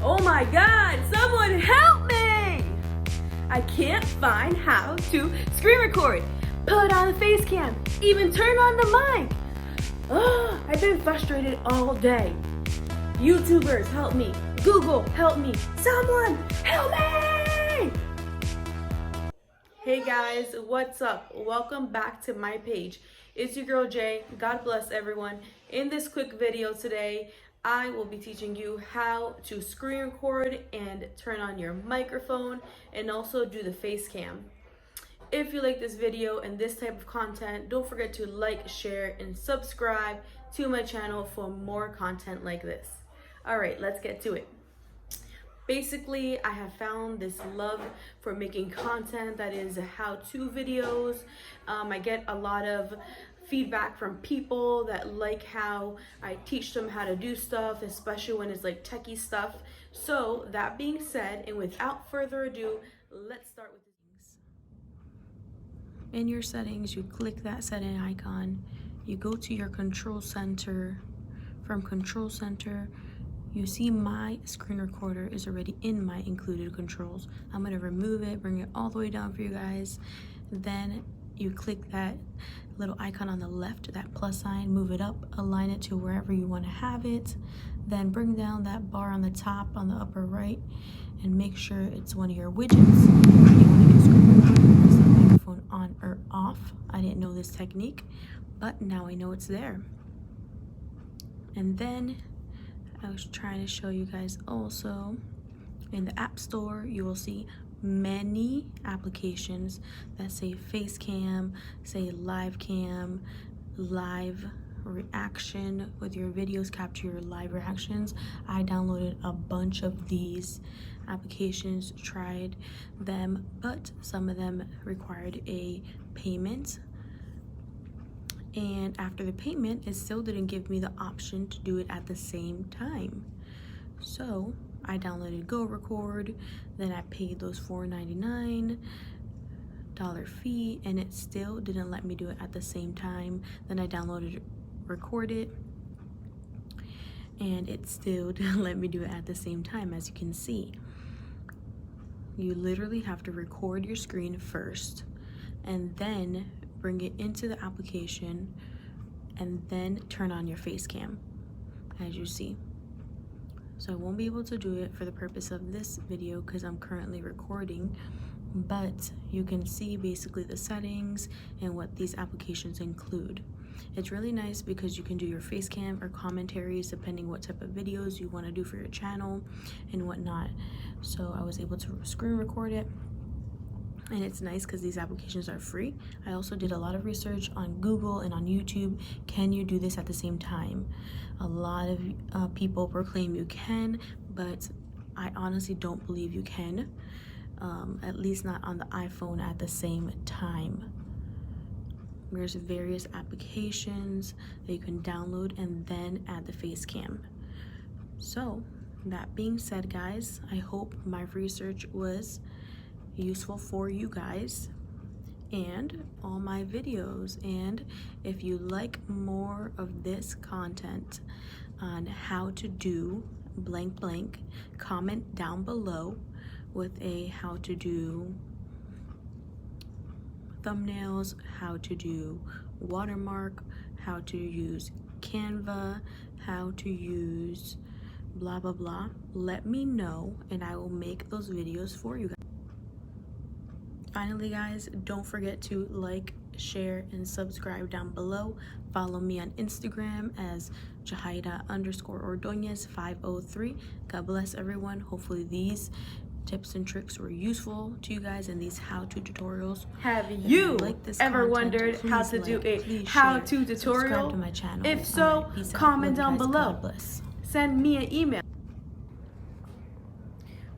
Oh my God, someone help me! I can't find how to screen record, put on the face cam, even turn on the mic. Oh, I've been frustrated all day. YouTubers, help me. Google, help me. Someone, help me! Hey guys, what's up? Welcome back to my page. It's your girl Jay. God bless everyone. In this quick video today, I will be teaching you how to screen record and turn on your microphone and also do the face cam. If you like this video and this type of content, don't forget to like, share, and subscribe to my channel for more content like this. All right, let's get to it. Basically, I have found this love for making content that is how-to videos. I get a lot of feedback from people that like how I teach them how to do stuff, especially when it's like techie stuff. So that being said, and without further ado, let's start with the things. In your settings, you click that setting icon. You go to your control center. From control center, you see my screen recorder is already in my included controls. I'm gonna remove it, bring it all the way down for you guys. Then you click that little icon on the left, that plus sign, move it up, align it to wherever you want to have it. Then bring down that bar on the top, on the upper right, and make sure it's one of your widgets. You want to do screen recording, press the microphone on or off. I didn't know this technique, but now I know it's there. And then I was trying to show you guys also, in the App Store, you will see many applications that say FaceCam, say live cam, live reaction with your videos, capture your live reactions. I downloaded a bunch of these applications, tried them, but some of them required a payment. And after the payment, it still didn't give me the option to do it at the same time. So I downloaded Go Record, then I paid those $4.99 fee, and it still didn't let me do it at the same time. Then I downloaded Record It, and it still didn't let me do it at the same time. As you can see, you literally have to record your screen first, and then bring it into the application, and then turn on your face cam, as you see. So I won't be able to do it for the purpose of this video because I'm currently recording, but you can see basically the settings and what these applications include. It's really nice because you can do your face cam or commentaries depending what type of videos you want to do for your channel and whatnot. So I was able to screen record it, and it's nice because these applications are free. I also did a lot of research on Google and on YouTube. Can you do this at the same time? A lot of people proclaim you can, but I honestly don't believe you can, at least not on the iPhone at the same time. There's various applications that you can download and then add the face cam. So that being said, guys, I hope my research was useful for you guys and all my videos. And if you like more of this content on how to do blank blank, comment down below with a how to do thumbnails, how to do watermark, how to use Canva, how to use blah blah blah. Let me know and I will make those videos for you guys. Finally, guys, don't forget to like, share, and subscribe down below. Follow me on Instagram as Jahaira_Ordonez503. God bless everyone. Hopefully these tips and tricks were useful to you guys in these how-to tutorials. Have you like this ever wondered how to do a how-to tutorial? Subscribe to my channel. If so, comment down below. Send me an email.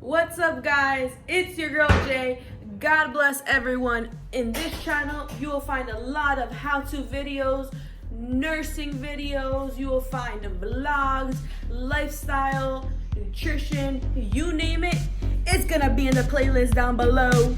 What's up, guys? It's your girl Jay. God bless everyone. In this channel, you will find a lot of how-to videos, nursing videos, you will find vlogs, lifestyle, nutrition, you name it, it's gonna be in the playlist down below.